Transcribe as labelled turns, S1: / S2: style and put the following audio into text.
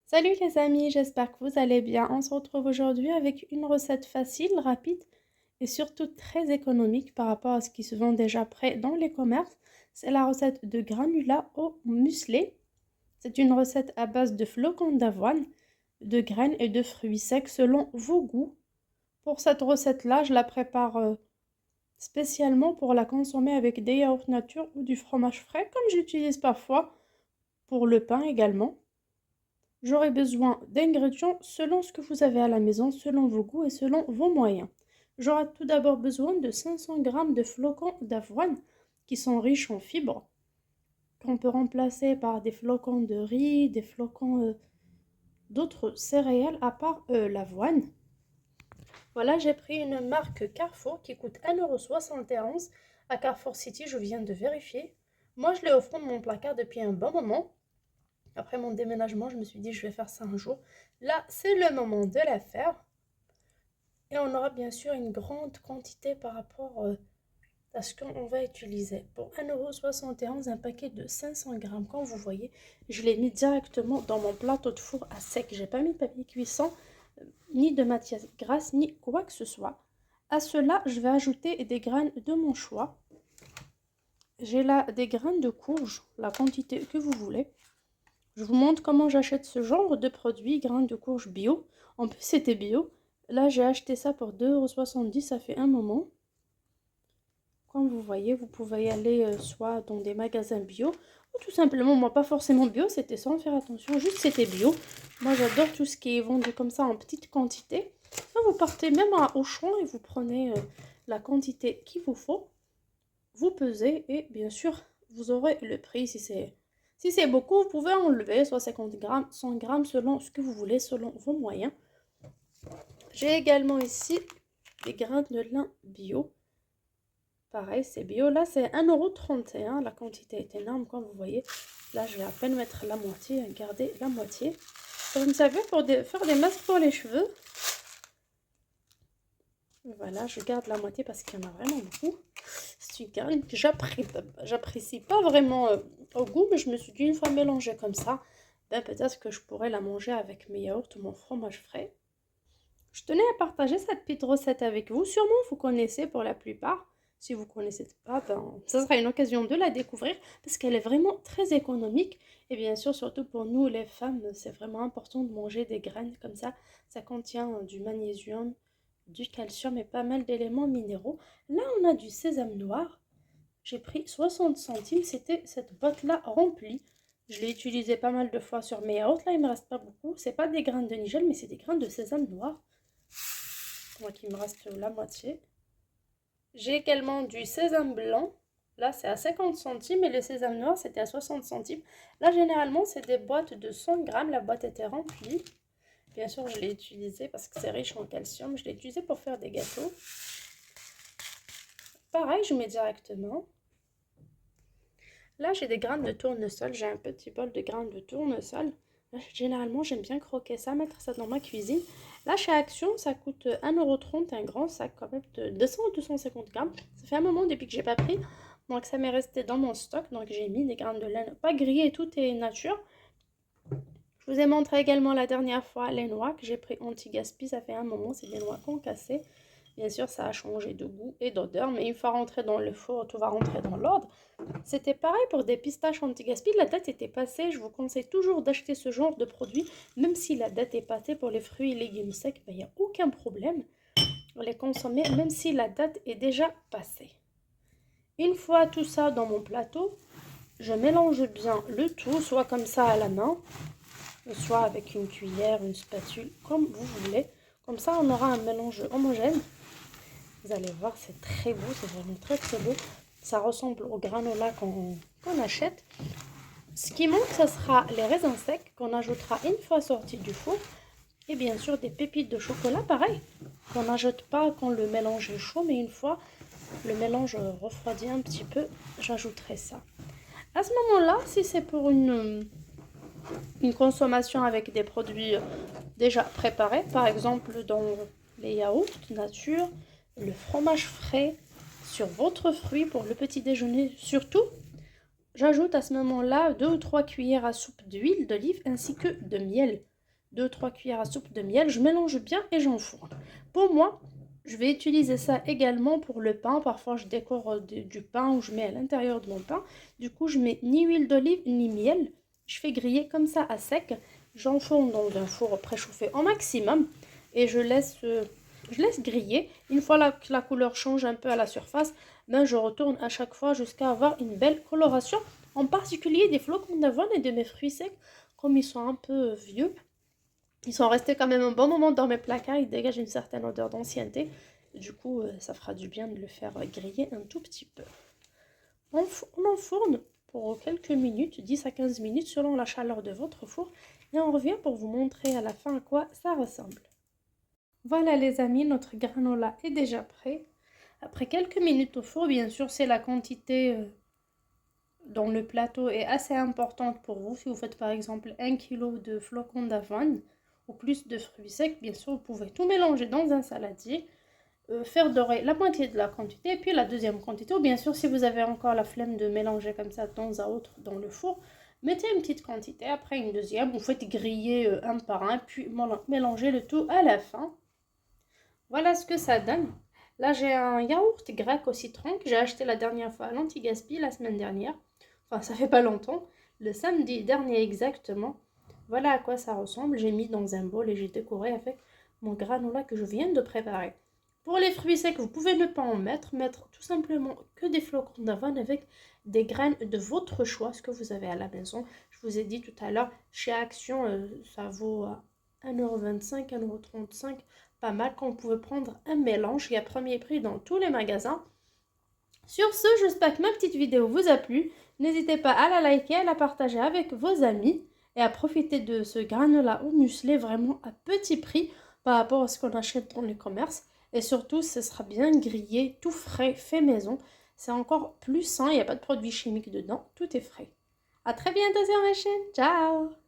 S1: Salut les amis, j'espère que vous allez bien. On se retrouve aujourd'hui avec une recette facile, rapide et surtout très économique par rapport à ce qui se vend déjà prêt dans les commerces. C'est la recette de granulats au muesli. C'est une recette à base de flocons d'avoine, de graines et de fruits secs selon vos goûts. Pour cette recette-là, je la prépare spécialement pour la consommer avec des yaourts nature ou du fromage frais, comme j'utilise parfois pour le pain également. J'aurai besoin d'ingrédients selon ce que vous avez à la maison, selon vos goûts et selon vos moyens. J'aurai tout d'abord besoin de 500 g de flocons d'avoine qui sont riches en fibres, qu'on peut remplacer par des flocons de riz, des flocons d'autres céréales à part l'avoine. Voilà, j'ai pris une marque Carrefour qui coûte 1,71 € à Carrefour City, je viens de vérifier. Moi, je l'ai au fond de mon placard depuis un bon moment. Après mon déménagement, je me suis dit je vais faire ça un jour. Là, c'est le moment de la faire. Et on aura bien sûr une grande quantité par rapport à ce qu'on va utiliser. Pour 1,71 €, un paquet de 500 grammes, comme vous voyez, je l'ai mis directement dans mon plateau de four à sec. J'ai pas mis de papier cuisson, ni de matière grasse, ni quoi que ce soit. À cela, je vais ajouter des graines de mon choix. J'ai là des graines de courge, la quantité que vous voulez. Je vous montre comment j'achète ce genre de produits, graines de courge bio. En plus, c'était bio. Là, j'ai acheté ça pour 2,70 €, ça fait un moment. Comme vous voyez, vous pouvez y aller soit dans des magasins bio, ou tout simplement, moi, pas forcément bio, c'était sans faire attention, juste c'était bio. Moi, j'adore tout ce qui est vendu comme ça en petite quantité. Là, vous partez même à Auchan et vous prenez la quantité qu'il vous faut. Vous pesez et bien sûr, vous aurez le prix si c'est beaucoup, vous pouvez enlever soit 50 grammes, 100 grammes selon ce que vous voulez, selon vos moyens. J'ai également ici des grains de lin bio. Pareil, c'est bio. Là, c'est 1,31 €. La quantité est énorme, comme vous voyez. Là, je vais à peine mettre la moitié, garder la moitié. Ça va me servir pour faire des masques pour les cheveux. Voilà, je garde la moitié parce qu'il y en a vraiment beaucoup. C'est une graine que j'apprécie pas vraiment au goût, mais je me suis dit une fois mélangée comme ça, ben peut-être que je pourrais la manger avec mes yaourts ou mon fromage frais. Je tenais à partager cette petite recette avec vous. Sûrement vous connaissez pour la plupart. Si vous ne connaissez pas, ben, ça sera une occasion de la découvrir parce qu'elle est vraiment très économique. Et bien sûr, surtout pour nous les femmes, c'est vraiment important de manger des graines comme ça. Ça contient du magnésium, du calcium et pas mal d'éléments minéraux. Là, on a du sésame noir. J'ai pris 60 centimes. C'était cette boîte-là remplie. Je l'ai utilisé pas mal de fois sur mes yaourts. Là, il ne me reste pas beaucoup. C'est pas des graines de nigel, mais c'est des graines de sésame noir. Moi, il me reste la moitié. J'ai également du sésame blanc. Là, c'est à 50 centimes et le sésame noir, c'était à 60 centimes. Là, généralement, c'est des boîtes de 100 grammes. La boîte était remplie. Bien sûr, je l'ai utilisé parce que c'est riche en calcium. Je l'ai utilisé pour faire des gâteaux. Pareil, je mets directement. Là, j'ai des graines de tournesol. J'ai un petit bol de graines de tournesol. Là, généralement, j'aime bien croquer ça, mettre ça dans ma cuisine. Là, chez Action, ça coûte 1,30 €, un grand sac quand même de 200 ou 250 grammes. Ça fait un moment depuis que j'ai pas pris. Donc, ça m'est resté dans mon stock. Donc, j'ai mis des graines de laine pas grillées, tout est nature. Je vous ai montré également la dernière fois les noix que j'ai pris anti-gaspi. Ça fait un moment, c'est des noix concassées. Bien sûr, ça a changé de goût et d'odeur, mais une fois rentré dans le four, tout va rentrer dans l'ordre. C'était pareil pour des pistaches anti-gaspi. La date était passée. Je vous conseille toujours d'acheter ce genre de produit, même si la date est passée pour les fruits et légumes secs. Il n'y a aucun problème. On les consommer, même si la date est déjà passée. Une fois tout ça dans mon plateau, je mélange bien le tout, soit comme ça à la main, soit avec une cuillère, une spatule, comme vous voulez. Comme ça, on aura un mélange homogène. Vous allez voir, c'est très beau, c'est vraiment très très beau. Ça ressemble au granola qu'on achète. Ce qui manque, ce sera les raisins secs qu'on ajoutera une fois sortis du four. Et bien sûr, des pépites de chocolat, pareil, qu'on n'ajoute pas quand le mélange est chaud, mais une fois le mélange refroidit un petit peu, j'ajouterai ça. À ce moment-là, si c'est pour une consommation avec des produits déjà préparés, par exemple dans les yaourts nature, le fromage frais sur votre fruit pour le petit déjeuner surtout. J'ajoute à ce moment-là 2 ou 3 cuillères à soupe d'huile d'olive ainsi que de miel. 2-3 cuillères à soupe de miel, je mélange bien et j'enfourne. Pour moi, je vais utiliser ça également pour le pain. Parfois, je décore du pain ou je mets à l'intérieur de mon pain. Du coup, je mets ni huile d'olive ni miel. Je fais griller comme ça à sec. J'enfourne dans un four préchauffé au maximum et je laisse griller. Une fois que la couleur change un peu à la surface, ben je retourne à chaque fois jusqu'à avoir une belle coloration. En particulier des flocons d'avoine et de mes fruits secs, comme ils sont un peu vieux. Ils sont restés quand même un bon moment dans mes placards, ils dégagent une certaine odeur d'ancienneté. Du coup, ça fera du bien de le faire griller un tout petit peu. On enfourne pour quelques minutes, 10 à 15 minutes selon la chaleur de votre four. Et on revient pour vous montrer à la fin à quoi ça ressemble. Voilà les amis, notre granola est déjà prêt. Après quelques minutes au four, bien sûr, c'est la quantité dans le plateau est assez importante pour vous. Si vous faites par exemple 1 kg de flocons d'avoine ou plus de fruits secs, bien sûr, vous pouvez tout mélanger dans un saladier, faire dorer la moitié de la quantité et puis la deuxième quantité. Ou bien sûr, si vous avez encore la flemme de mélanger comme ça de temps à autre dans le four, mettez une petite quantité, après une deuxième, vous faites griller un par un, puis mélangez le tout à la fin. Voilà ce que ça donne. Là, j'ai un yaourt grec au citron que j'ai acheté la dernière fois à l'Anti-Gaspi la semaine dernière. Enfin, ça fait pas longtemps. Le samedi dernier exactement. Voilà à quoi ça ressemble. J'ai mis dans un bol et j'ai décoré avec mon granola que je viens de préparer. Pour les fruits secs, vous pouvez ne pas en mettre. Mettre tout simplement que des flocons d'avoine avec des graines de votre choix, ce que vous avez à la maison. Je vous ai dit tout à l'heure, chez Action, ça vaut 1,25 €, 1,35 €. Pas mal quand vous pouvez prendre un mélange. Il y a premier prix dans tous les magasins. Sur ce, j'espère que ma petite vidéo vous a plu. N'hésitez pas à la liker, à la partager avec vos amis et à profiter de ce granola au muesli vraiment à petit prix par rapport à ce qu'on achète dans les commerces. Et surtout, ce sera bien grillé, tout frais, fait maison. C'est encore plus sain, il n'y a pas de produits chimiques dedans, tout est frais. À très bientôt sur ma chaîne, ciao!